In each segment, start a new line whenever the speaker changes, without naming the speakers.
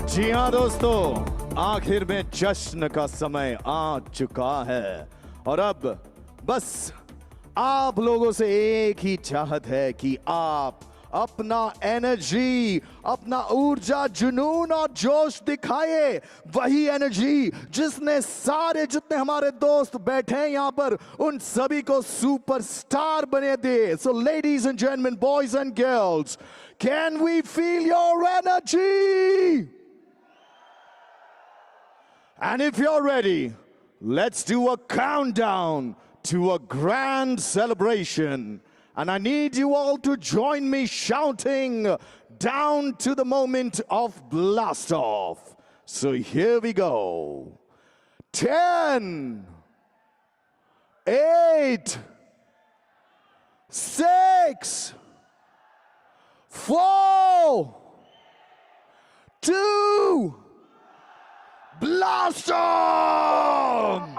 जी हाँ दोस्तों, आखिर में जश्न का समय आ चुका है और अब बस आप लोगों से एक ही चाहत है कि आप अपना एनर्जी, अपना ऊर्जा, जुनून और जोश दिखाए। वही एनर्जी जिसने सारे जितने हमारे दोस्त बैठे हैं यहाँ पर, उन सभी को सुपरस्टार बने दे। So ladies and gentlemen, boys and girls, can we feel your energy? And if you're ready, let's do a countdown to a grand celebration. And I need you all to join me shouting down to the moment of blast off. So here we go. 10, 8, 6, 4, 2, blast on!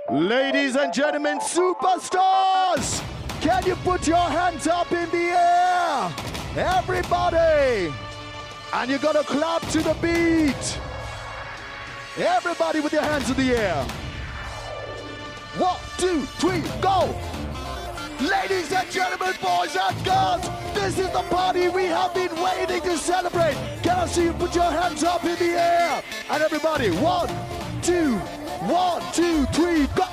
Ladies and gentlemen, superstars, can you put your hands up in the air? Everybody! And you're gonna clap to the beat. Everybody with your hands in the air. 1, 2, 3, go! Ladies and gentlemen, boys and girls, this is the party we have been waiting to celebrate. Can I see you put your hands up in the air? And everybody, 1, 2, 3, go!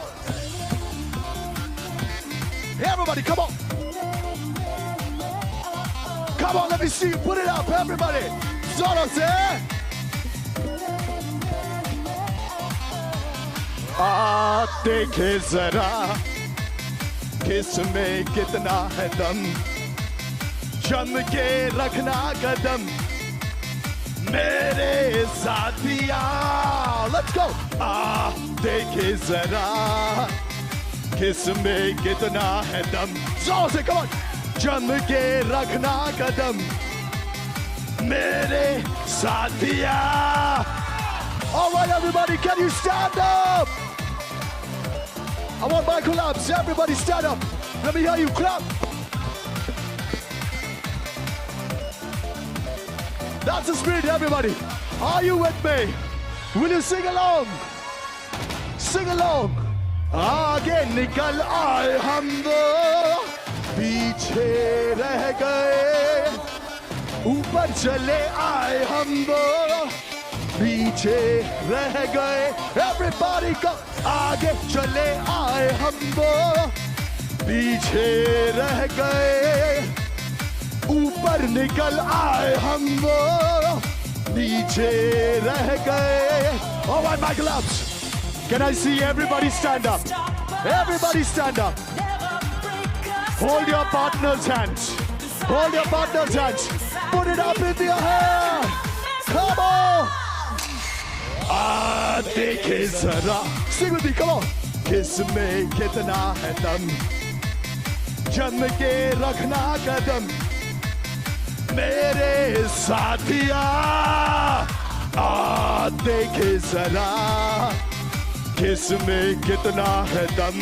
Everybody, come on! Come on, let me see you put it up, everybody! Solo say! देखे जरा किसमें कितना है दम, जम के रखना कदम मेरे साथिया। Let's go! देखे जरा किसमें कितना है दम, जोर से come on! जम के रखना कदम मेरे साथिया। All right, everybody, can you stand up? I want my collabs. Everybody stand up. Let me hear you clap. That's the spirit, everybody. Are you with me? Will you sing along? Sing along. आगे निकल आए हम वो पीछे रह गए, ऊपर चले आए हम वो पीछे रह गए। Everybody go! आगे चले आए हम वो पीछे रह गए, ऊपर निकल आए हम वो नीचे रह गए। All right, my gloves. Can I see everybody stand up? Everybody stand up. Hold your partner's hands. Hold your partner's hands. Put it up in your hand. Come on. देखे जरा, sing with me, come on. किसमें कितना है दम, जम के रखना कदम मेरे साथिया। देखे जरा किसमें कितना है दम,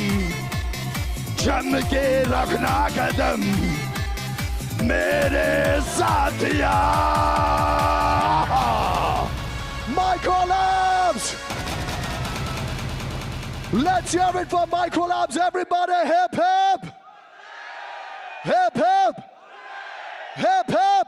जम के रखना कदम मेरे साथिया। Microlabs! Let's hear it for Microlabs, everybody. Hip hip! Hip hip! Hip hip!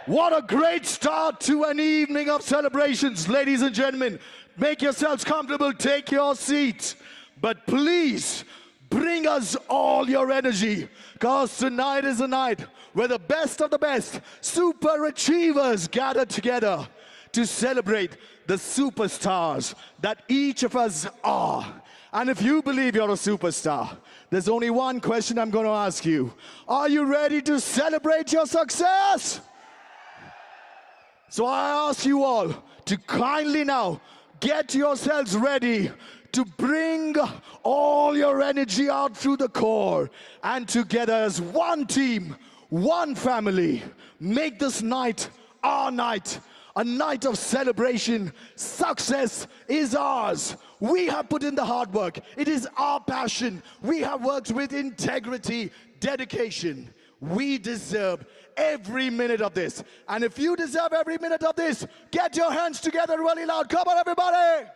What a great start to an evening of celebrations. Ladies and gentlemen, make yourselves comfortable, take your seats. But please, bring us all your energy, because tonight is a night where the best of the best super achievers gather together to celebrate the superstars that each of us are. And if you believe you're a superstar, there's only one question I'm going to ask you. Are you ready to celebrate your success? So I ask you all to kindly now get yourselves ready to bring all your energy out through the core, and together as one team, one family, make this night our night. A night of celebration. Success is ours. We have put in the hard work. It is our passion. We have worked with integrity, dedication. We deserve every minute of this. And if you deserve every minute of this, get your hands together really loud. Come on, everybody.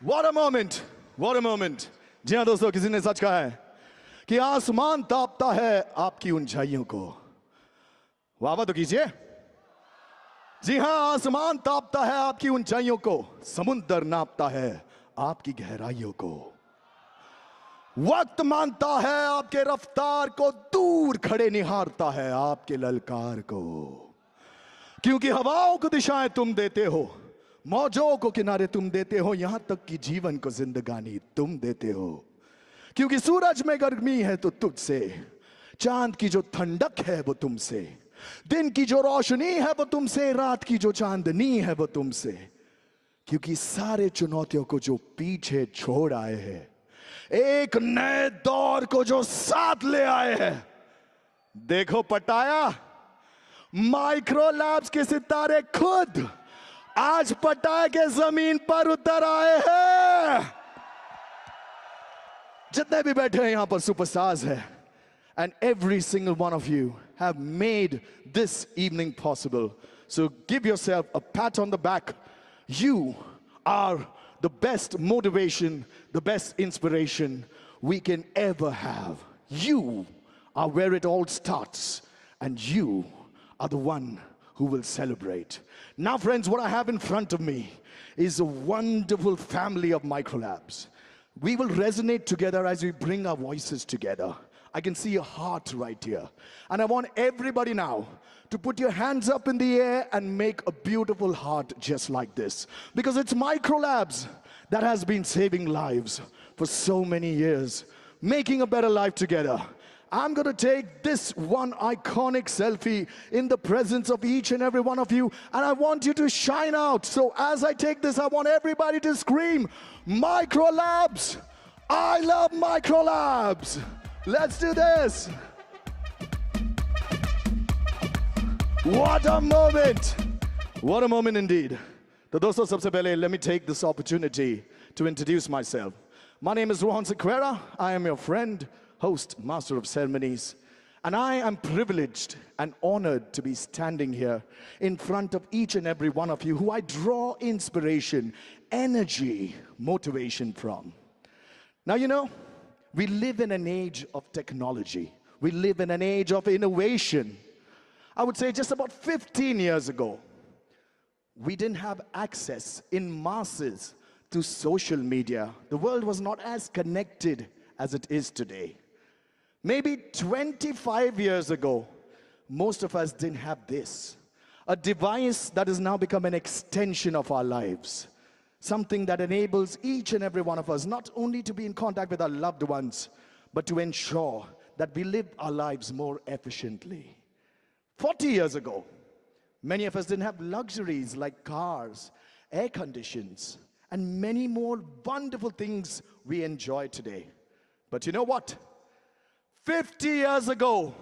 What a moment. What a moment. जी हाँ दोस्तों, किसी ने सच कहा है कि आसमान तापता है आपकी ऊंचाइयों को। वाह वाह तो कीजिए। जी हाँ, आसमान तापता है आपकी ऊंचाइयों को, समुंदर नापता है आपकी गहराइयों को। वक्त मानता है आपके रफ्तार को, दूर खड़े निहारता है आपके ललकार को। क्योंकि हवाओं को दिशाएं तुम देते हो, मौजों को किनारे तुम देते हो, यहां तक कि जीवन को जिंदगानी तुम देते हो। क्योंकि सूरज में गर्मी है तो तुझसे, चांद की जो ठंडक है वो तुमसे, दिन की जो रोशनी है वो तुमसे, रात की जो चांदनी है वो तुमसे। क्योंकि सारे चुनौतियों को जो पीछे छोड़ आए हैं, एक नए दौर को जो साथ ले आए हैं। देखो पटाया, माइक्रो लैब्स के सितारे खुद आज पटाया के जमीन पर उतर आए हैं। जितने भी बैठे हैं यहां पर सुपरस्टार्स हैं, and every single one of you have made this evening possible. So give yourself a pat on the back. You are the best motivation, the best inspiration we can ever have. You are where it all starts, and you are the one who will celebrate. Now friends, what I have in front of me is a wonderful family of microlabs. We will resonate together as we bring our voices together. I can see your heart right here. And I want everybody now to put your hands up in the air and make a beautiful heart just like this. Because it's Microlabs that has been saving lives for so many years, making a better life together. I'm going to take this one iconic selfie in the presence of each and every one of you, and I want you to shine out. So as I take this, I want everybody to scream, Microlabs! I love Microlabs! Let's do this! What a moment! What a moment indeed. So dosto, sabse pehle, let me take this opportunity to introduce myself. My name is Rohan Sequeira. I am your friend, host, master of ceremonies, and I am privileged and honored to be standing here in front of each and every one of you who I draw inspiration, energy, motivation from. Now, you know, we live in an age of technology. We live in an age of innovation. I would say just about 15 years ago, we didn't have access in masses to social media. The world was not as connected as it is today. Maybe 25 years ago, most of us didn't have this. A device that has now become an extension of our lives. Something that enables each and every one of us not only to be in contact with our loved ones, but to ensure that we live our lives more efficiently. 40 years ago, many of us didn't have luxuries like cars, air conditions, and many more wonderful things we enjoy today. But you know what? 50 years ago,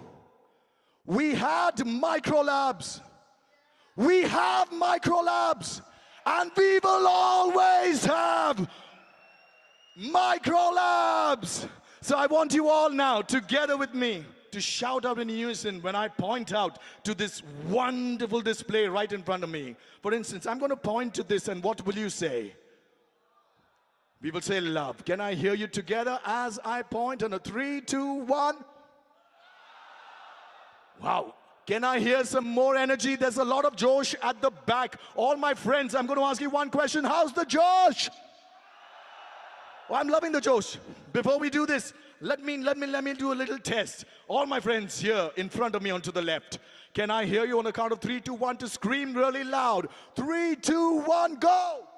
we had Microlabs. We have Microlabs, and we will always have Microlabs. So I want you all now, together with me, to shout out in unison when I point out to this wonderful display right in front of me. For instance, I'm going to point to this, and what will you say? We will say love. Can I hear you together as I point on a 3, 2, 1? Wow. Can I hear some more energy? There's a lot of Josh at the back. All my friends, I'm going to ask you one question. How's the Josh? Oh, I'm loving the Josh. Before we do this, let me do a little test. All my friends here in front of me on to the left. Can I hear you on a count of 3, 2, 1 to scream really loud? 3, 2, 1, go!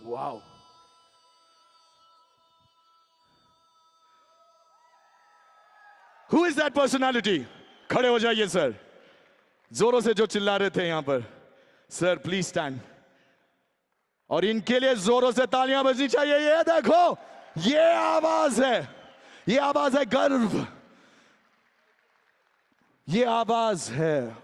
Wow. Who is that personality? खड़े हो जाइए sir. जोरों से जो चिल्ला रहे थे यहाँ पर. Sir, please stand. और इनके लिए जोरों से तालियां बजनी चाहिए. ये देखो, ये आवाज है. ये आवाज है गर्व. ये आवाज है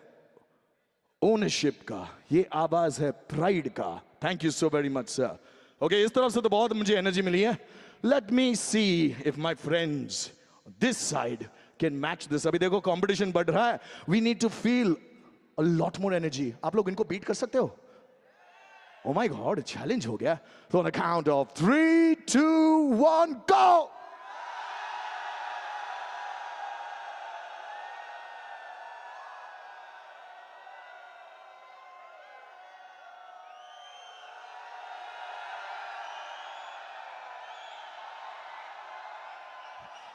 ownership का. ये आवाज है pride का. Thank you so very much, sir. Okay, इस तरफ से तो बहुत मुझे एनर्जी मिली है. Let me see if my friends this side can match this. अभी देखो कंपटीशन बढ़ रहा है. We need to feel a lot more energy. आप लोग इनको बीट कर सकते हो? Oh my God, challenge हो गया. So on the count of 3, 2, 1, go!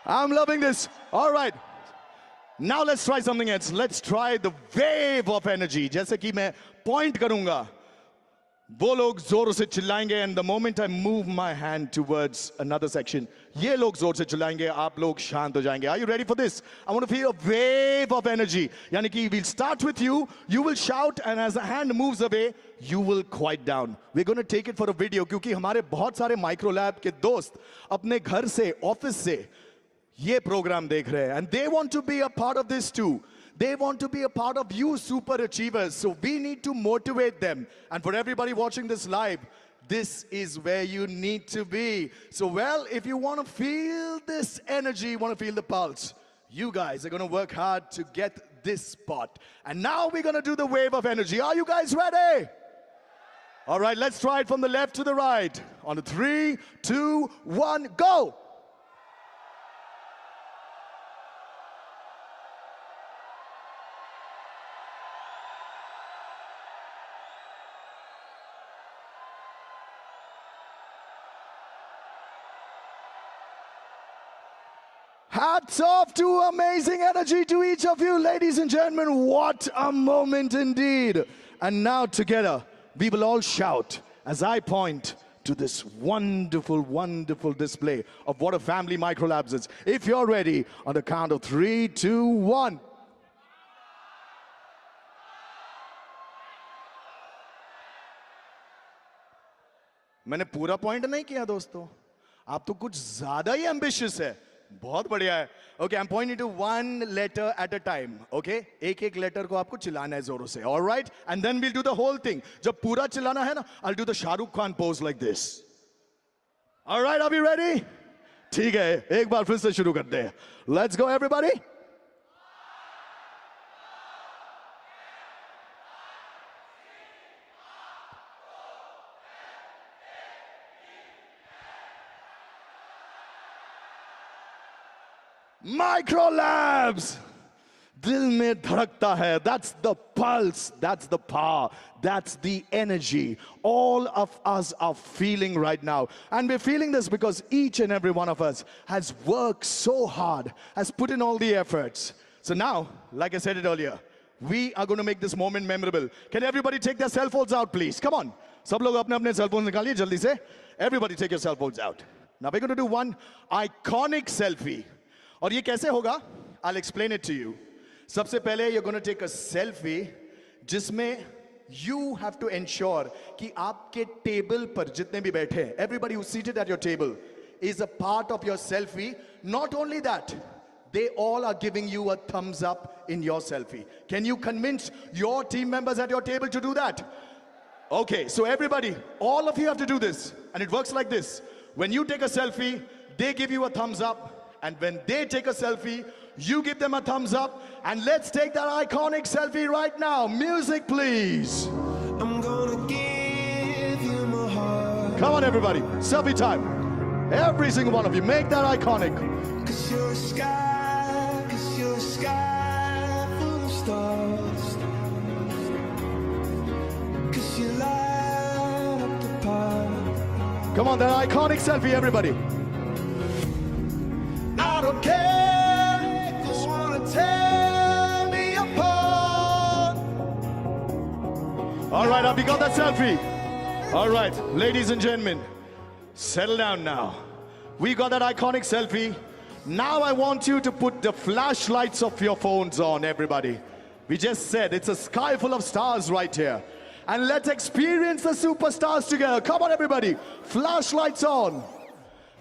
I'm loving this. All right. Now let's try something else. Let's try the wave of energy. जैसे कि मैं point करूंगा, वो लोग जोर से चिल्लाएंगे, and the moment I move my hand towards another section, ये लोग जोर से चिल्लाएंगे, आप लोग शांत हो जाएंगे. Are you ready for this? I want to feel a wave of energy. यानी कि we'll start with you. You will shout, and as the hand moves away, you will quiet down. We're going to take it for a video क्योंकि हमारे बहुत सारे micro lab के दोस्त अपने घर से, ऑफिस से ये प्रोग्राम देख रहे हैं, and they want to be a part of this too. They want to be a part of you super achievers. So we need to motivate them. And for everybody watching this live, this is where you need to be. So well, if you want to feel this energy, want to feel the pulse, you guys are going to work hard to get this spot. And now we're going to do the wave of energy. Are you guys ready? All right, let's try it from the left to the right. On the 3, 2, 1, go! Hats off to amazing energy to each of you, ladies and gentlemen. What a moment indeed. And now together, we will all shout as I point to this wonderful, wonderful display of what a family microlabs is. If you're ready, on the count of 3, 2, 1. मैंने पूरा point नहीं किया दोस्तों. आप तो कुछ ज्यादा ही ambitious है. बहुत बढ़िया है. Okay, I'm pointing to one letter at a time. Okay, एक एक लेटर को आपको चिल्लाना है जोरों से. All right, and then we'll do the whole thing. जब पूरा चिल्लाना है ना, I'll do the Shahrukh Khan pose like this. All right, are we ready? ठीक है, एक बार फिर से शुरू करते हैं. Let's go everybody. Microlabs! दिल में धड़कता है. That's the pulse, that's the power, that's the energy. All of us are feeling right now. And we're feeling this because each and every one of us has worked so hard, has put in all the efforts. So now, like I said it earlier, we are going to make this moment memorable. Can everybody take their cell phones out, please? Come on. सब लोग अपने अपने cell phones निकालिए जल्दी से. Everybody take your cell phones out. Now we're going to do one iconic selfie. और ये कैसे होगा? I'll explain it to you. सबसे पहले you're going to take a selfie जिसमें you have to ensure कि आपके टेबल पर जितने भी बैठे हैं, everybody who's seated at your table is a part of your selfie. Not only that, they all are giving you a thumbs up in your selfie. Can you convince your team members at your table to do that? Okay, so everybody, all of you have to do this. And it works like this. When you take a selfie, they give you a thumbs up. And when they take a selfie, you give them a thumbs up. And let's take that iconic selfie right now. Music, please. I'm gonna give you my heart. Come on, everybody. Selfie time. Every single one of you. Make that iconic. 'Cause you're a sky full of stars. 'Cause you light up the path. Come on, that iconic selfie, everybody. I don't care, just wanna tear me apart. All right, have you got that selfie? All right, ladies and gentlemen, settle down now. We got that iconic selfie. Now I want you to put the flashlights of your phones on, everybody. We just said it's a sky full of stars right here. And let's experience the superstars together. Come on, everybody. Flashlights on.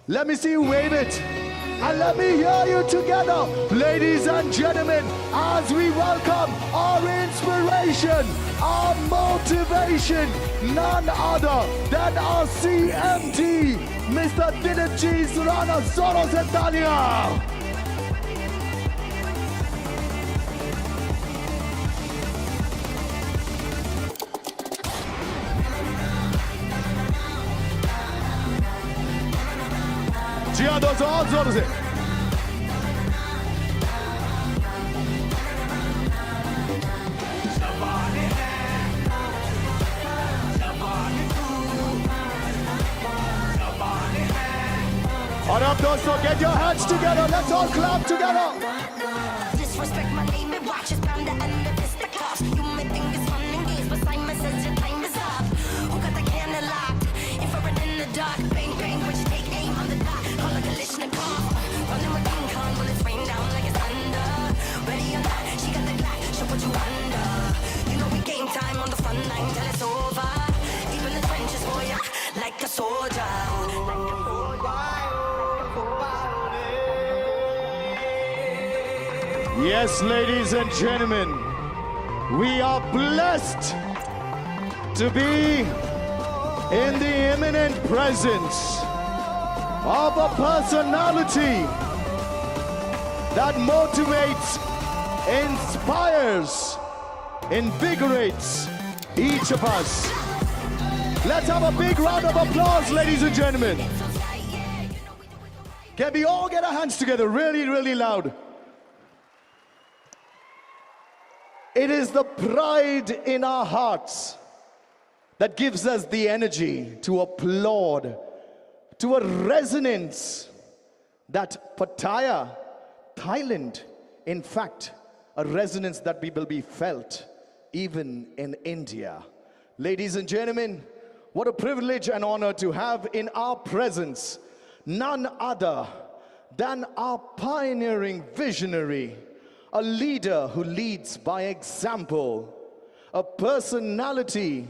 Let me see you wave it. And let me hear you together, ladies and gentlemen, as we welcome our inspiration, our motivation, none other than our CMD, Mr. Dilipji Surana. Zoros se talia. जी हाँ दोस्तों, और जोर से और अब दोस्तों, get your hands together, let's all clap together. Disrespect my name and watch us pound the end of this the cost. You may think it's fun and games, but Simon says your time is up. Who got the candle locked? Infrared in the dark, bang bang, but you take aim on the dot. Call like a Lishnikov, running with King Kong, bullets rain down like it's thunder. Ready or not, she got the Glock, show what you under. You know we game time on the front line till it's over. Deep in the trenches for ya, like a soldier. Yes, ladies and gentlemen, we are blessed to be in the imminent presence of a personality that motivates, inspires, invigorates each of us. Let's have a big round of applause, ladies and gentlemen. Can we all get our hands together really, really loud? It is the pride in our hearts that gives us the energy to applaud, to a resonance that Pattaya, Thailand, in fact, a resonance that we will be felt even in India. Ladies and gentlemen, what a privilege and honor to have in our presence none other than our pioneering visionary, a leader who leads by example, a personality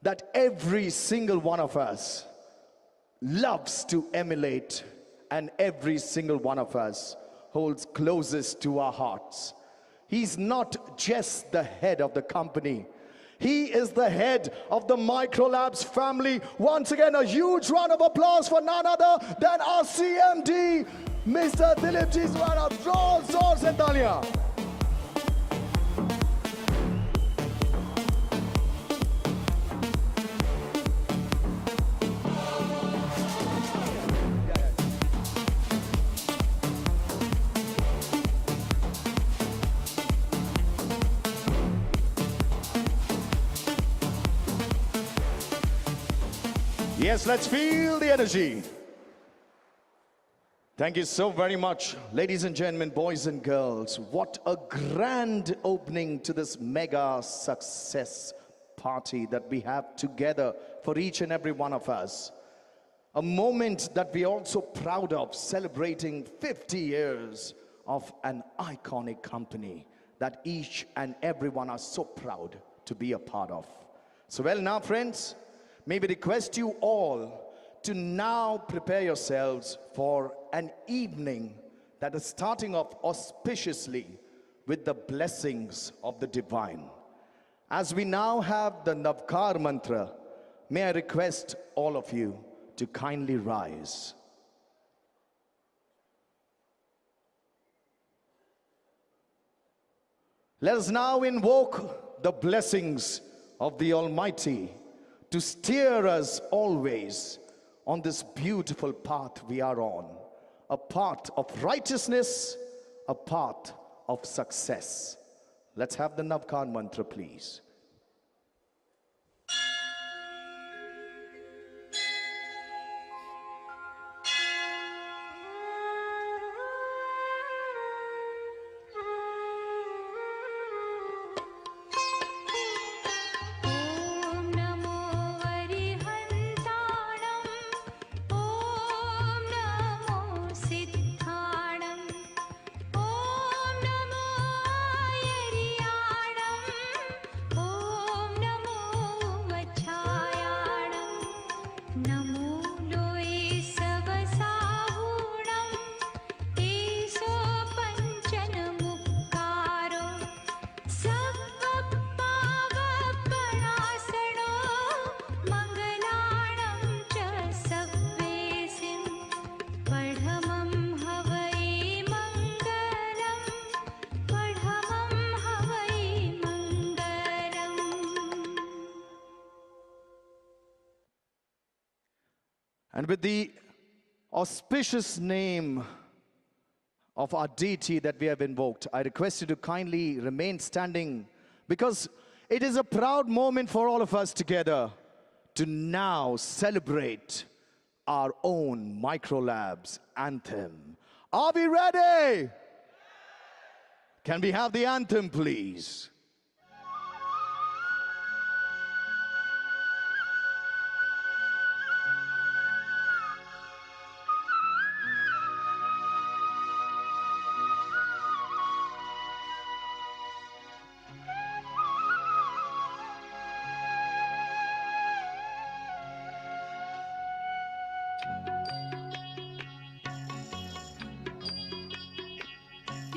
that every single one of us loves to emulate and every single one of us holds closest to our hearts. He's not just the head of the company. He is the head of the Microlabs family. Once again, a huge round of applause for none other than our CMD, Mr. Dilipji Surana. Zor se talia. Yes, let's feel the energy. Thank you so very much, ladies and gentlemen, boys and girls. What a grand opening to this mega success party that we have together for each and every one of us. A moment that we're also proud of, celebrating 50 years of an iconic company that each and every one are so proud to be a part of. So well now, friends, may we request you all to now prepare yourselves for an evening that is starting off auspiciously with the blessings of the divine. As we now have the Navkar mantra, may I request all of you to kindly rise. Let us now invoke the blessings of the Almighty to steer us always on this beautiful path we are on, a path of righteousness, a path of success. Let's have the Navkar mantra, please.
Oh
And with the auspicious name of our deity that we have invoked, I request you to kindly remain standing, because it is a proud moment for all of us together to now celebrate our own Microlabs anthem. Are we ready? Can we have the anthem, please?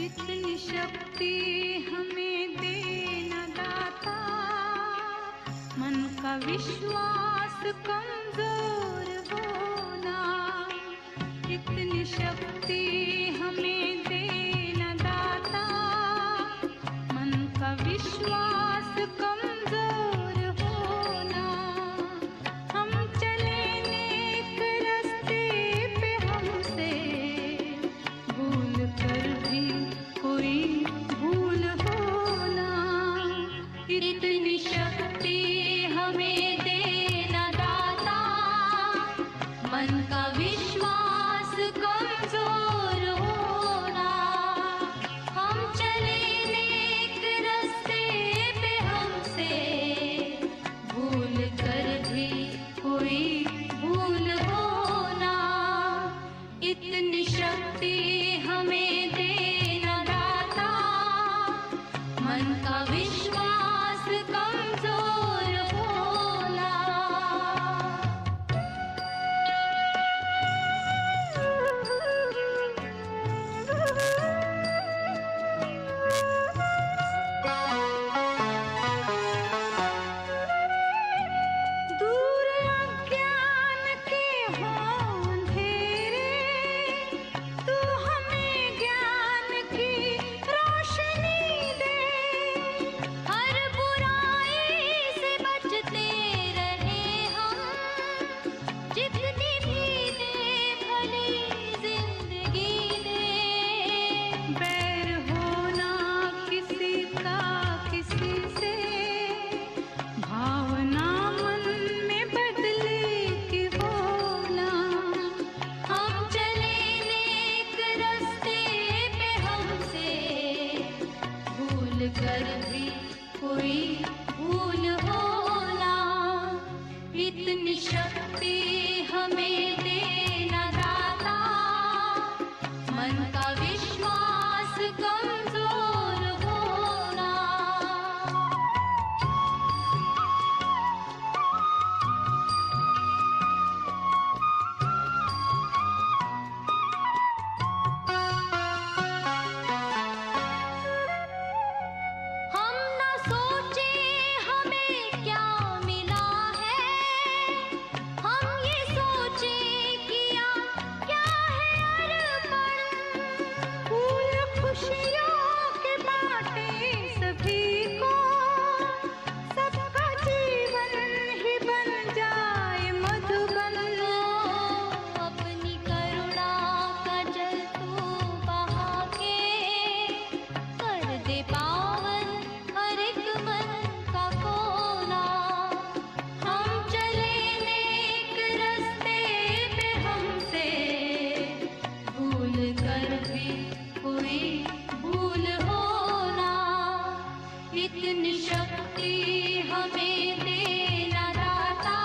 इतनी शक्ति हमें देना दाता, मन का विश्वास कमजोर होना। इतनी शक्ति हमें देना दाता, मन का विश्वास कमजोर होना। हम चले नेक रास्ते पे, हमसे भूल कर भी कोई भूल होना। इतनी शक्ति हमें देना दाता, मन का विश्वास कमजोर होना। हम चले नेक रास्ते पे, हमसे भूल कर भी कोई भूल होना। इतनी शक्ति हमें देना दाता, मन का विश्वास कमजोर होना। दूर अज्ञान के हों अंधेरे, तू हमें ज्ञान की रोशनी दे। हर बुराई से बचते रहे हम, जितनी भी दे भली जिंदगी दे। बैर होना किसी का किसी से, भावना मन में बदले की होना। हम चले नेक रास्ते पे, हमसे भूल कर भी कोई भूल होना। इतनी शक्ति हमें देना दाता, मन का विश्वास कमजोर होना। हम ना सोचे हमें क्या मिला है, हम ये सोचे किया क्या है अर्पण। फूल खुशियों के बांटे सभी को, सबका जीवन ही बन जाए मधुबन। अपनी करुणा का जल तू बहा के, कर दे पावन हर एक मन का कोना। हम चले नेक रास्ते पे, हमसे भूल कर भी कोई भूल होना। इतनी शक्ति हमें देना दाता,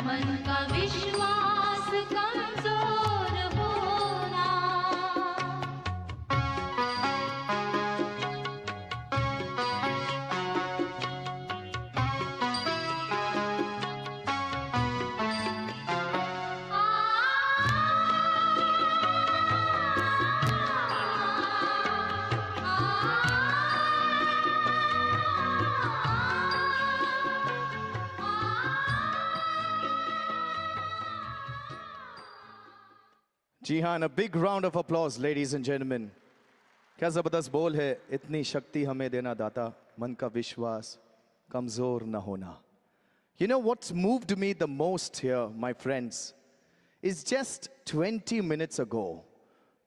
मन का विश्वास कमजोर होना।
जी हाँ, a big round of applause, ladies and gentlemen. क्या जबरदस्त बोल है, इतनी शक्ति हमें देना दाता, मन का विश्वास कमजोर न होना। You know what's moved me the most here, my friends, is just 20 minutes ago,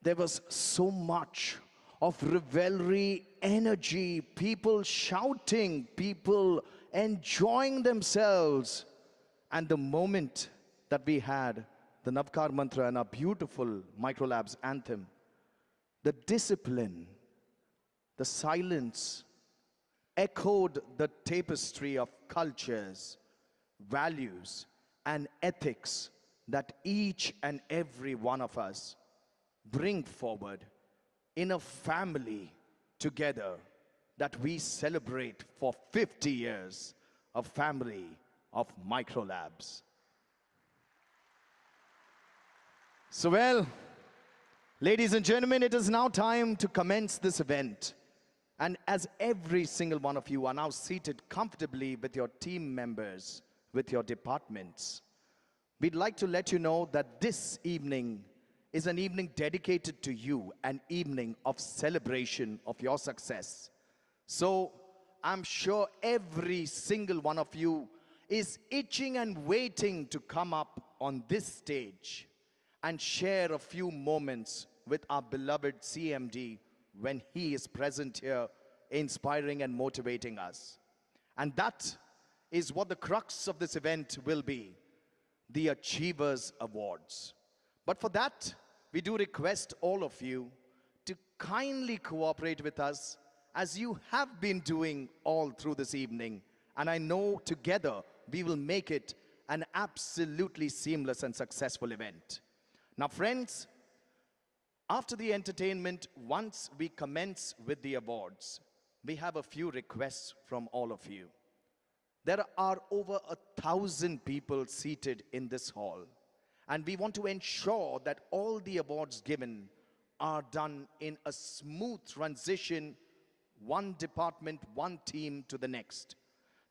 there was so much of revelry, energy, people shouting, people enjoying themselves. And the moment that we had the Navkar Mantra and our beautiful Microlabs anthem, the discipline, the silence echoed the tapestry of cultures, values, and ethics that each and every one of us bring forward in a family together that we celebrate for 50 years, a family of Microlabs. So well, ladies and gentlemen, it is now time to commence this event. And as every single one of you are now seated comfortably with your team members, with your departments, we'd like to let you know that this evening is an evening dedicated to you, an evening of celebration of your success. So I'm sure every single one of you is itching and waiting to come up on this stage and share a few moments with our beloved CMD when he is present here, inspiring and motivating us. And that is what the crux of this event will be, the Achievers Awards. But for that, we do request all of you to kindly cooperate with us as you have been doing all through this evening. And I know together we will make it an absolutely seamless and successful event. Now friends, after the entertainment, once we commence with the awards, we have a few requests from all of you. There are over 1,000 people seated in this hall, and we want to ensure that all the awards given are done in a smooth transition, one department, one team to the next.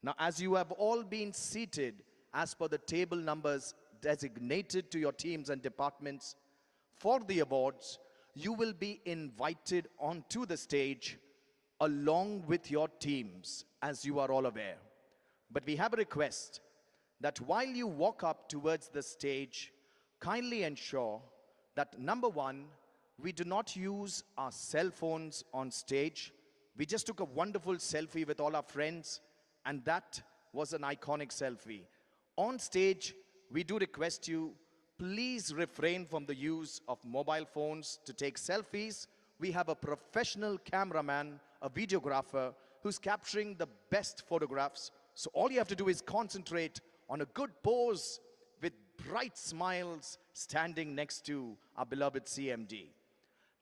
Now, as you have all been seated as per the table numbers designated to your teams and departments for the awards, you will be invited onto the stage along with your teams, as you are all aware. But we have a request that while you walk up towards the stage, kindly ensure that number one, we do not use our cell phones on stage. We just took a wonderful selfie with all our friends, and that was an iconic selfie. On stage, we do request you, please refrain from the use of mobile phones to take selfies. We have a professional cameraman, a videographer, who's capturing the best photographs. So all you have to do is concentrate on a good pose with bright smiles standing next to our beloved CMD.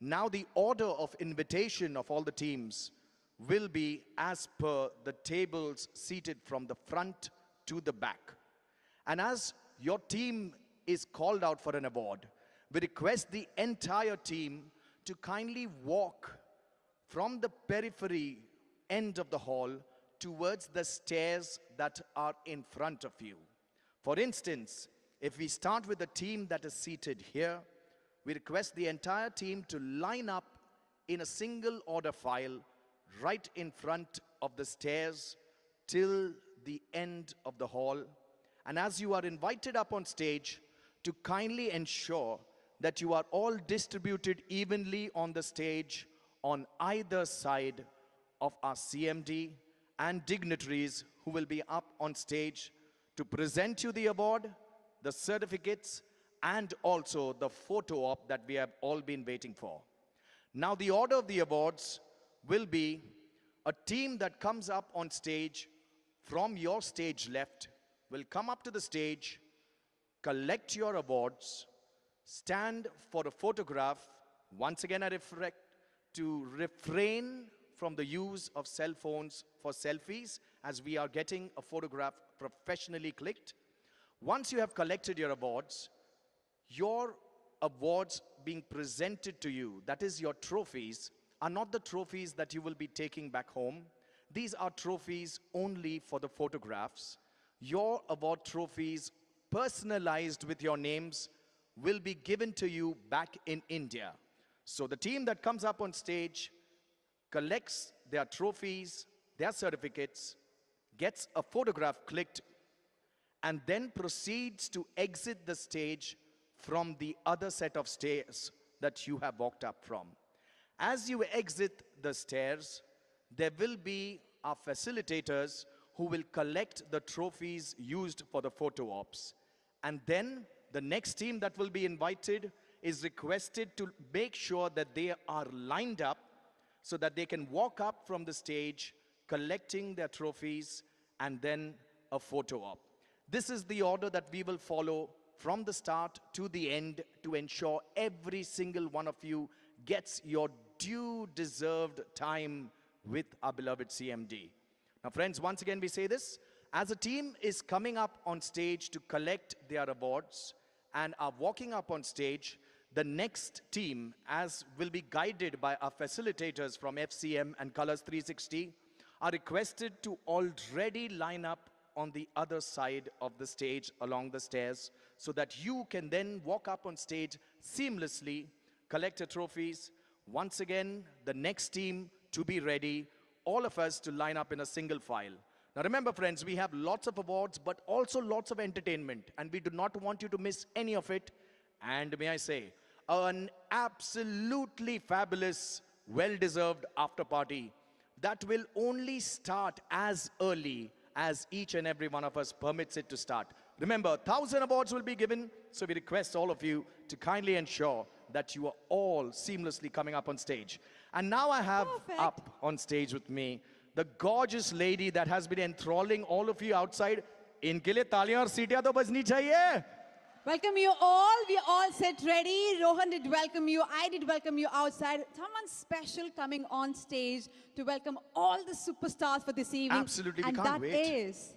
Now the order of invitation of all the teams will be as per the tables seated from the front to the back. And as your team is called out for an award, we request the entire team to kindly walk from the periphery end of the hall towards the stairs that are in front of you. For instance, if we start with the team that is seated here, we request the entire team to line up in a single order file right in front of the stairs till the end of the hall. And as you are invited up on stage, to kindly ensure that you are all distributed evenly on the stage on either side of our CMD and dignitaries who will be up on stage to present you the award, the certificates, and also the photo op that we have all been waiting for. Now the order of the awards will be a team that comes up on stage from your stage left will come up to the stage, collect your awards, stand for a photograph. Once again, I to refrain from the use of cell phones for selfies, as we are getting a photograph professionally clicked. Once you have collected your awards being presented to you, that is your trophies, are not the trophies that you will be taking back home. These are trophies only for the photographs. Your award trophies, personalized with your names, will be given to you back in India. So the team that comes up on stage collects their trophies, their certificates, gets a photograph clicked, and then proceeds to exit the stage from the other set of stairs that you have walked up from. As you exit the stairs, there will be our facilitators who will collect the trophies used for the photo ops. And then the next team that will be invited is requested to make sure that they are lined up so that they can walk up from the stage, collecting their trophies, and then a photo op. This is the order that we will follow from the start to the end to ensure every single one of you gets your due deserved time with our beloved CMD. Now friends, once again we say this, as a team is coming up on stage to collect their awards and are walking up on stage, the next team, as will be guided by our facilitators from FCM and Colors 360, are requested to already line up on the other side of the stage along the stairs so that you can then walk up on stage seamlessly, collect your trophies. Once again, the next team to be ready, all of us to line up in a single file. Now remember friends, we have lots of awards but also lots of entertainment, and we do not want you to miss any of it. And may I say, an absolutely fabulous, well-deserved after party that will only start as early as each and every one of us permits it to start. Remember, 1,000 awards will be given, so we request all of you to kindly ensure that you are all seamlessly coming up on stage. And now I have up on stage with me the gorgeous lady that has been enthralling all of you outside. Inke liye taaliyan aur seetiyan to bajni chahiye.
Welcome you all. We all set ready. Rohan did welcome you. I did welcome you outside. Someone special coming on stage to welcome all the superstars for this evening.
Absolutely, we
and
can't
that
wait.
is...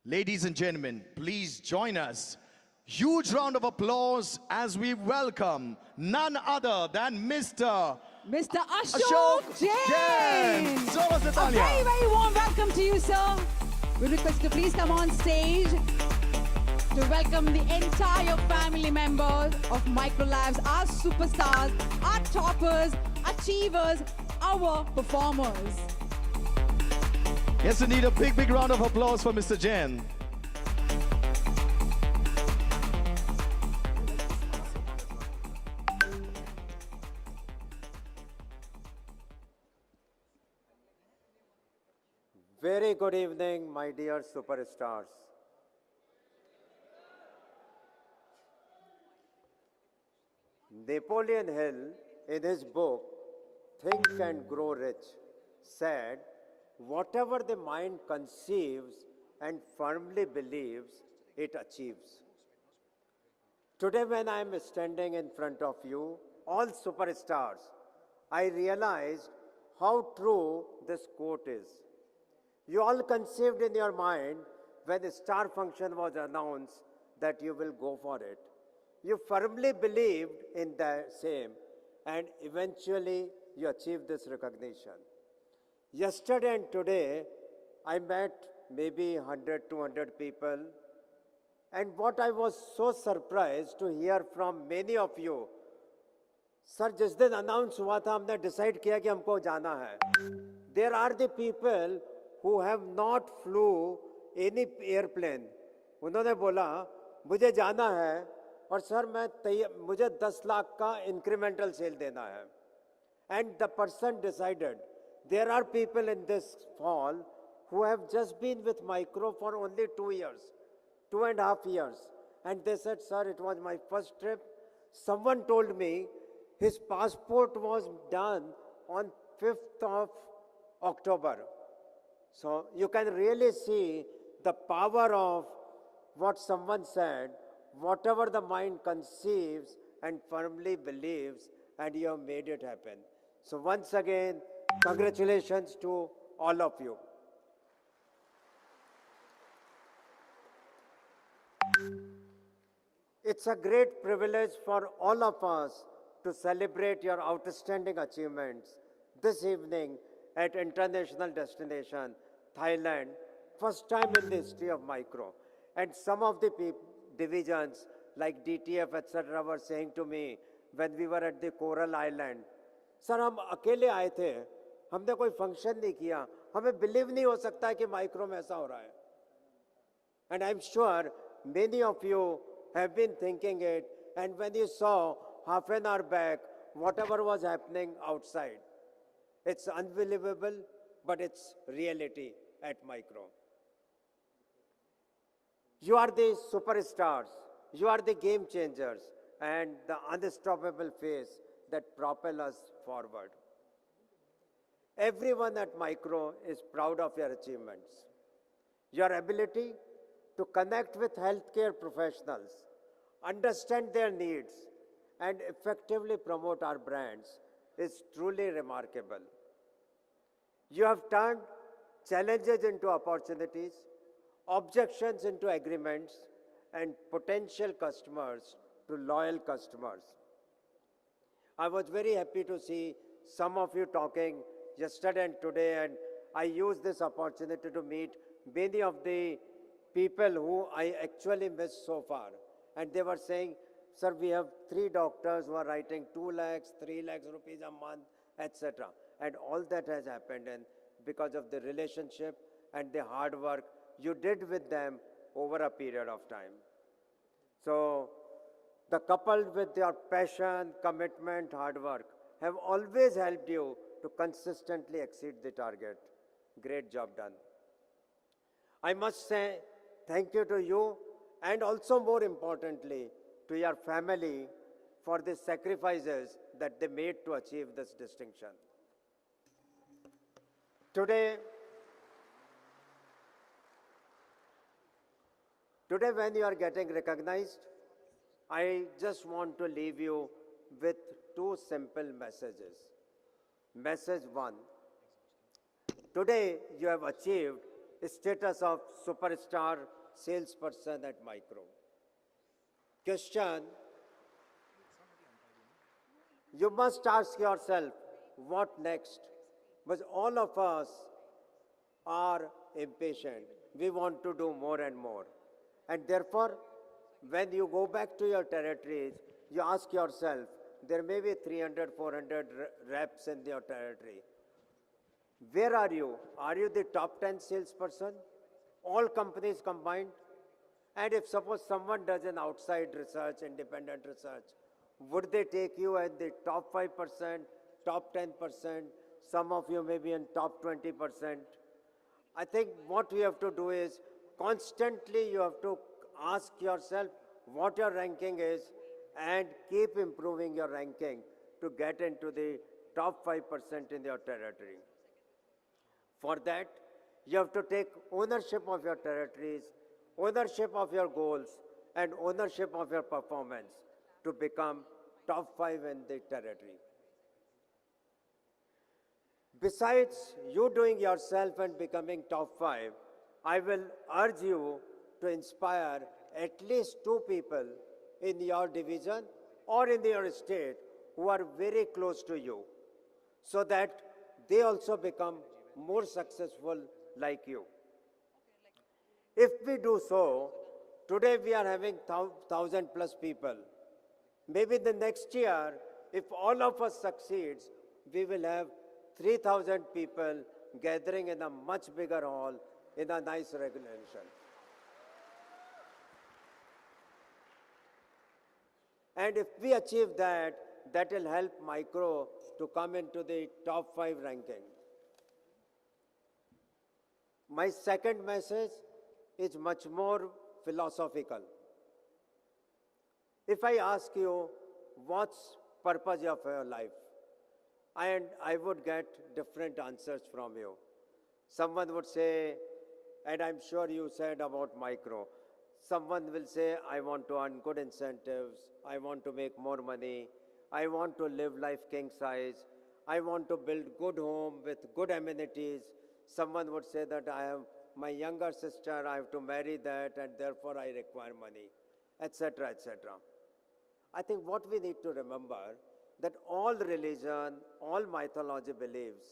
Ladies and gentlemen, please join us. Huge round of applause as we welcome none other than Mr.
Ashok Jain.
Zora se
A
taaliyan.
very, very warm welcome to you, sir. We request you to please come on stage to welcome the entire family members of Microlabs, our superstars, our toppers, achievers, our performers.
Yes, we need a big, big round of applause for Mr. Jain.
Very good evening, my dear superstars. Napoleon Hill, in his book, Think and Grow Rich, said, whatever the mind conceives and firmly believes, it achieves. Today, when I am standing in front of you, all superstars, I realized how true this quote is. You all conceived in your mind when the star function was announced that you will go for it. You firmly believed in the same, and eventually you achieved this recognition. Yesterday and today, I met maybe 100, 200 people, and what I was so surprised to hear from many of you, sir, जिस दिन announce हुआ था, हमने decide किया कि हमको जाना है. There are the people who have not flew any airplane. उन्होंने बोला, मुझे जाना है, और सर मुझे 10 लाख का incremental sale देना है. And the person decided. There are people in this hall who have just been with Micro for only 2 years, 2.5 years. And they said, sir, it was my first trip. Someone told me his passport was done on 5th of October. So you can really see the power of what someone said, whatever the mind conceives and firmly believes, and you have made it happen. So once again, congratulations to all of you. It's a great privilege for all of us to celebrate your outstanding achievements this evening at international destination, Thailand, first time in the history of Micro. And some of the divisions like DTF, etc. were saying to me when we were at the Coral Island, sir, हम अकेले आए थे, हमने कोई function नहीं किया, हमें believe नहीं हो सकता कि माइक्रो में ऐसा हो रहा है. And I'm sure many of you have been thinking it, and when you saw half an hour back whatever was happening outside, it's unbelievable, but it's reality at Micro. You are the superstars, you are the game changers, and the unstoppable face that propel us forward. Everyone at Micro is proud of your achievements. Your ability to connect with healthcare professionals, understand their needs, and effectively promote our brands is truly remarkable. You have turned challenges into opportunities, objections into agreements, and potential customers to loyal customers. I was very happy to see some of you talking yesterday and today, and I used this opportunity to meet many of the people who I actually missed so far. And they were saying, sir, we have 3 doctors who are writing 2 lakhs, 3 lakhs rupees a month, etc. And all that has happened and because of the relationship and the hard work you did with them over a period of time. So, the coupled with your passion, commitment, hard work have always helped you to consistently exceed the target. Great job done. I must say thank you to you and also more importantly to your family for the sacrifices that they made to achieve this distinction. Today when you are getting recognized, I just want to leave you with 2 simple messages. Message 1, today you have achieved the status of superstar salesperson at Micro. Question, you must ask yourself, what next? Because all of us are impatient. We want to do more and more. And therefore, when you go back to your territories, you ask yourself, there may be 300, 400 reps in your territory. Where are you? Are you the top 10 salesperson? All companies combined? And if suppose someone does an outside research, independent research, would they take you as the top 5%, top 10%? Some of you may be in top 20%. I think what we have to do is constantly you have to ask yourself what your ranking is and keep improving your ranking to get into the top 5% in your territory. For that, you have to take ownership of your territories, ownership of your goals, and ownership of your performance to become top 5 in the territory. Besides you doing yourself and becoming top 5, I will urge you to inspire at least 2 people in your division or in your state who are very close to you so that they also become more successful like you. If we do so, today we are having 1,000 plus people. Maybe the next year, if all of us succeeds, we will have 3,000 people gathering in a much bigger hall in a nice regulation. And if we achieve that, that will help Micro to come into the top 5 ranking. My second message is much more philosophical. If I ask you, what's purpose of your life? And I would get different answers from you. Someone would say, and I'm sure you said about Micro, someone will say, I want to earn good incentives, I want to make more money, I want to live life king size, I want to build good home with good amenities. Someone would say that I have my younger sister, I have to marry that and therefore I require money, etc., etc. I think what we need to remember that all religion, all mythology believes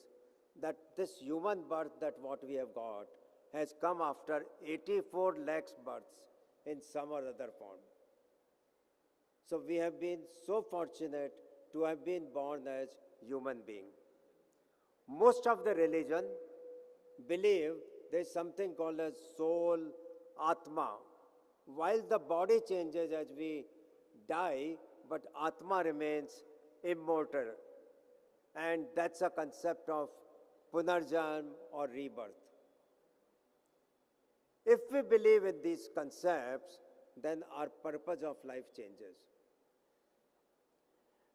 that this human birth that what we have got has come after 84 lakhs births in some or other form. So we have been so fortunate to have been born as human being. Most of the religion believe there is something called as soul, Atma. While the body changes as we die, but Atma remains immortal. And that's a concept of Punarjanm or rebirth. If we believe in these concepts, then our purpose of life changes.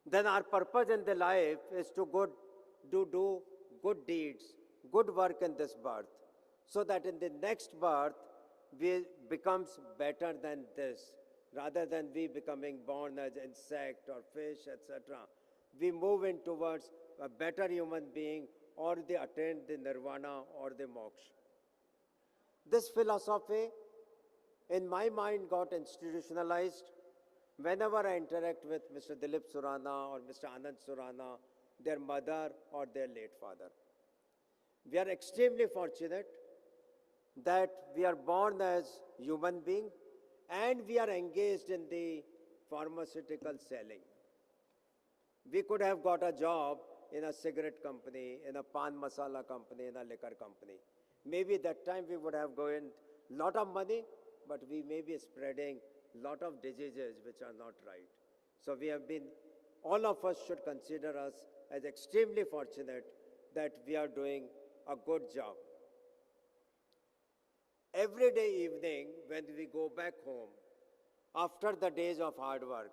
Then our purpose in the life is to do good deeds, good work in this birth, so that in the next birth we becomes better than this, rather than we becoming born as insect or fish, etc. We move in towards a better human being, or they attain the nirvana or the moksha. This philosophy, in my mind, got institutionalized whenever I interact with Mr. Dilip Surana or Mr. Anand Surana, their mother or their late father. We are extremely fortunate that we are born as human beings and we are engaged in the pharmaceutical selling. We could have got a job in a cigarette company, in a pan masala company, in a liquor company. Maybe that time we would have gained lot of money, but we may be spreading lot of diseases which are not right. So we have been, all of us should consider us as extremely fortunate that we are doing a good job. Every day evening when we go back home, after the days of hard work,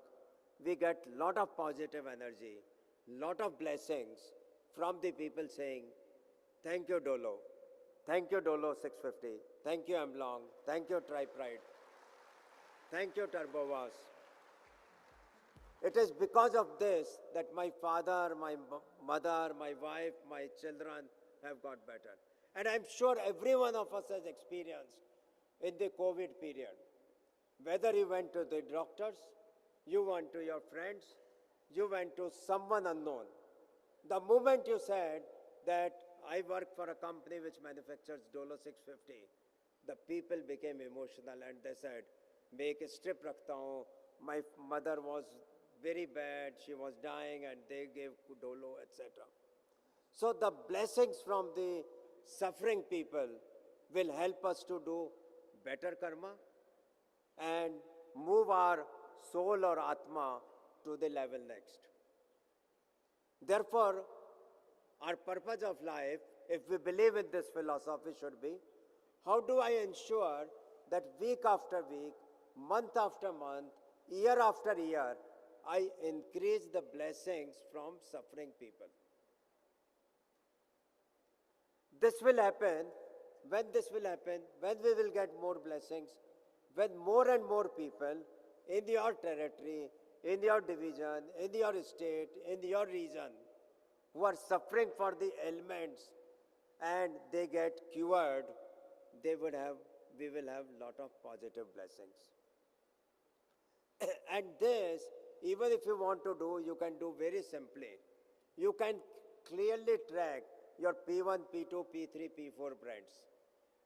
we get lot of positive energy, lot of blessings from the people saying, thank you Dolo, thank you Dolo 650, thank you Amlong, thank you Tripride, thank you Turbovas. It is because of this that my father, my mother, my wife, my children have got better. And I'm sure every one of us has experienced in the COVID period. Whether you went to the doctors, you went to your friends, you went to someone unknown. The moment you said that I work for a company which manufactures Dolo 650, the people became emotional and they said, make a strip rakhta hu. My mother was very bad, she was dying and they gave Dolo, etc. So the blessings from the suffering people will help us to do better karma and move our soul or Atma to the level next. Therefore, our purpose of life, if we believe in this philosophy, should be, how do I ensure that week after week, month after month, year after year, I increase the blessings from suffering people. This will happen, when we will get more blessings, when more and more people in your territory, in your division, in your state, in your region, who are suffering for the ailments and they get cured, we will have lot of positive blessings. And this, even if you want to do, you can do very simply. You can clearly track your P1, P2, P3, P4 brands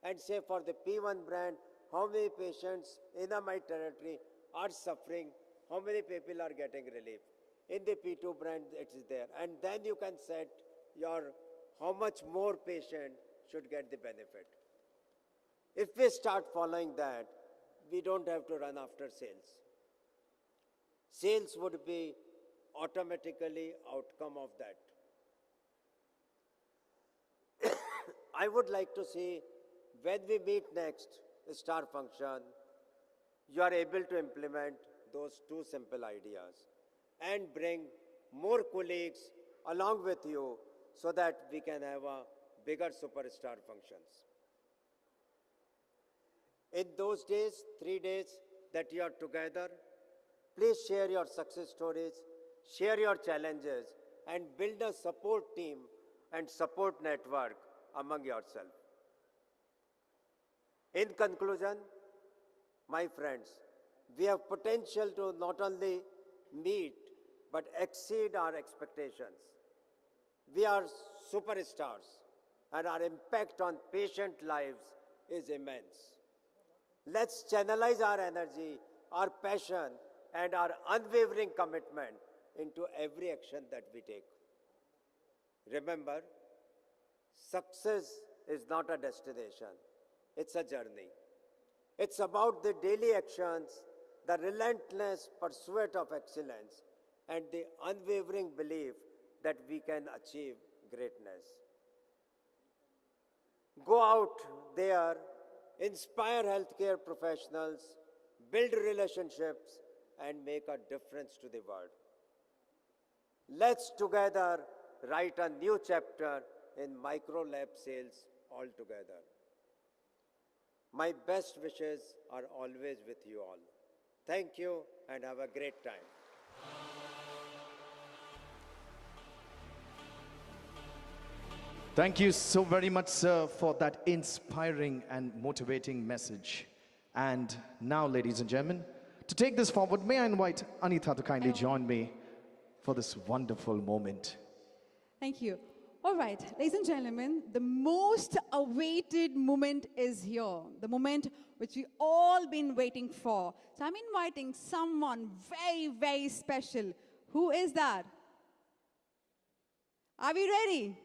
and say for the P1 brand, how many patients in my territory are suffering, how many people are getting relief. In the P2 brand, it is there. And then you can set your, how much more patient should get the benefit. If we start following that, we don't have to run after sales. Sales would be automatically outcome of that. I would like to see when we meet next, star function, you are able to implement those two simple ideas and bring more colleagues along with you so that we can have a bigger superstar functions. In those days, 3 days that you are together, please share your success stories, share your challenges, and build a support team and support network among yourself. In conclusion, my friends, we have potential to not only meet but exceed our expectations. We are superstars and our impact on patient lives is immense. Let's channelize our energy, our passion, and our unwavering commitment into every action that we take. Remember, success is not a destination, it's a journey. It's about the daily actions, the relentless pursuit of excellence, and the unwavering belief that we can achieve greatness. Go out there, inspire healthcare professionals, build relationships, and make a difference to the world. Let's together write a new chapter in Micro Lab sales altogether. My best wishes are always with you all. Thank you and have a great time.
Thank you so very much, sir, for that inspiring and motivating message. And now, ladies and gentlemen, to take this forward, may I invite Anita to kindly join me for this wonderful moment.
Thank you. All right, ladies and gentlemen, the most awaited moment is here. The moment which we all been waiting for. So I'm inviting someone very, very special. Who is that? Are we ready?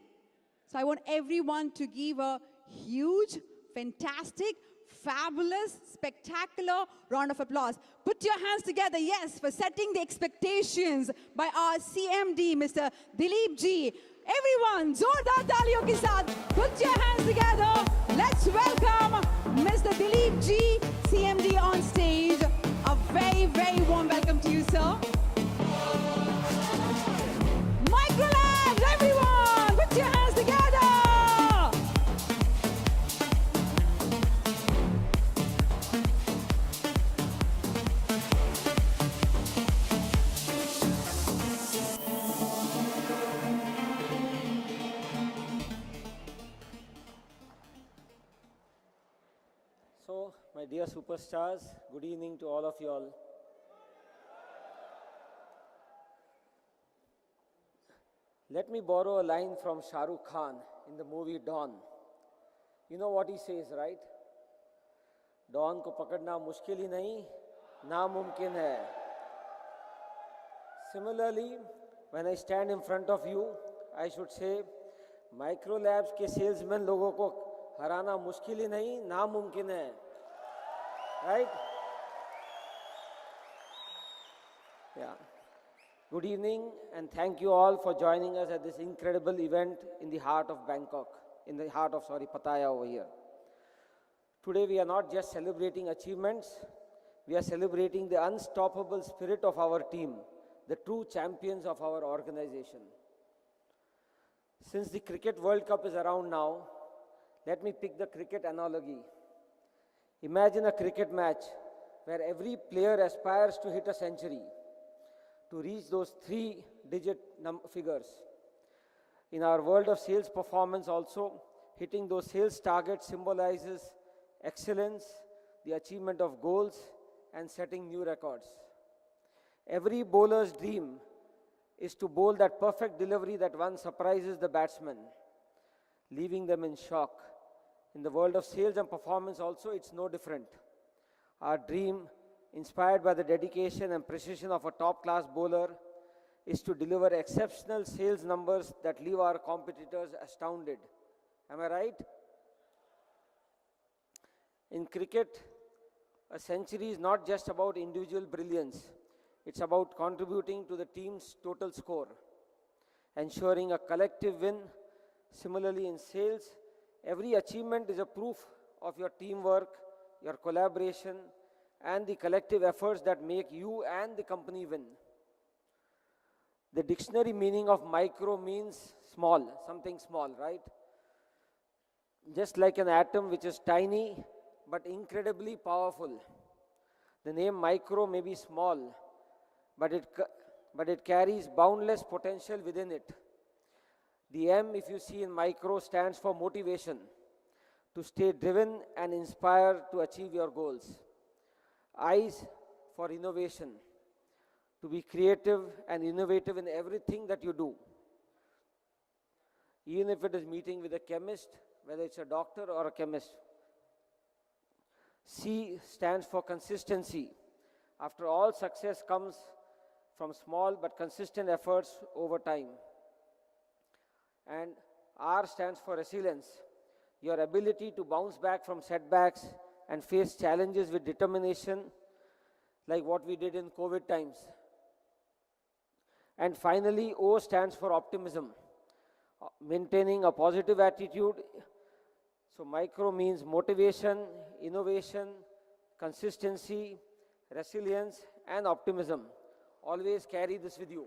So I want everyone to give a huge, fantastic, fabulous, spectacular round of applause. Put your hands together, yes, for setting the expectations by our CMD, Mr. Dilip Ji. Everyone, zordar taaliyon ke saath, put your hands together. Let's welcome Mr. Dilip Ji, CMD on stage. A very, very warm welcome to you, sir. Microlabs, everyone, put your hands together.
So, my dear superstars, good evening to all of you all. Let me borrow a line from Shah Rukh Khan in the movie Dawn. You know what he says, right? Dawn ko pakadna mushkil hi nahi, namumkin hai. Similarly, when I stand in front of you, I should say, Micro Labs के salesmen लोगों को हराना मुश्किल ही नहीं, नामुमकिन है. Right? Yeah. Good evening and thank you all for joining us at this incredible event in the heart of Bangkok, in the heart of, Pattaya over here. Today we are not just celebrating achievements, we are celebrating the unstoppable spirit of our team, the true champions of our organization. Since the Cricket World Cup is around now, let me pick the cricket analogy. Imagine a cricket match where every player aspires to hit a century, to reach those three-digit figures. In our world of sales performance also, hitting those sales targets symbolizes excellence, the achievement of goals, and setting new records. Every bowler's dream is to bowl that perfect delivery that one surprises the batsman, leaving them in shock. In the world of sales and performance also, it's no different. Our dream, inspired by the dedication and precision of a top-class bowler, is to deliver exceptional sales numbers that leave our competitors astounded. Am I right? In cricket, a century is not just about individual brilliance. It's about contributing to the team's total score, ensuring a collective win. Similarly, in sales, every achievement is a proof of your teamwork, your collaboration, and the collective efforts that make you and the company win. The dictionary meaning of micro means small, something small, right? Just like an atom which is tiny but incredibly powerful. The name micro may be small, but it carries boundless potential within it. The M, if you see in micro, stands for motivation, to stay driven and inspired to achieve your goals. I's for innovation, to be creative and innovative in everything that you do. Even if it is meeting with a chemist, whether it's a doctor or a chemist. C stands for consistency. After all, success comes from small but consistent efforts over time. And R stands for resilience, your ability to bounce back from setbacks and face challenges with determination, like what we did in COVID times. And finally, O stands for optimism, maintaining a positive attitude. So micro means motivation, innovation, consistency, resilience, and optimism. Always carry this with you.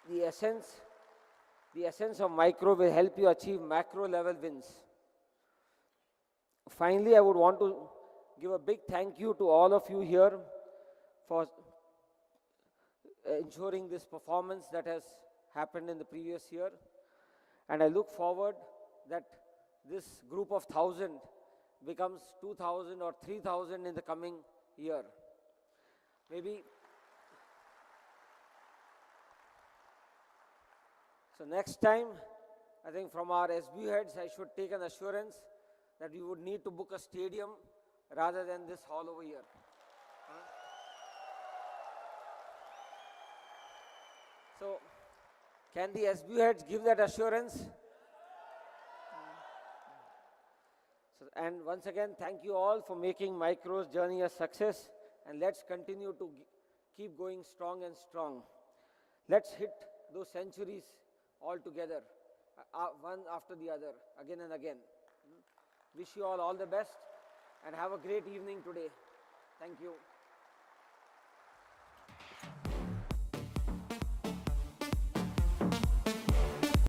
The essence of micro will help you achieve macro level wins. Finally, I would want to give a big thank you to all of you here for ensuring this performance that has happened in the previous year. And I look forward that this group of 1,000 becomes 2,000 or 3,000 in the coming year. Maybe. So next time, I think from our SBU heads, I should take an assurance that we would need to book a stadium rather than this hall over here. So, can the SBU heads give that assurance? So, and once again, thank you all for making Micro's journey a success, and let's continue to keep going strong and strong. Let's hit those centuries all together, one after the other, again and again. Wish you all the best, and have a great evening today. Thank you.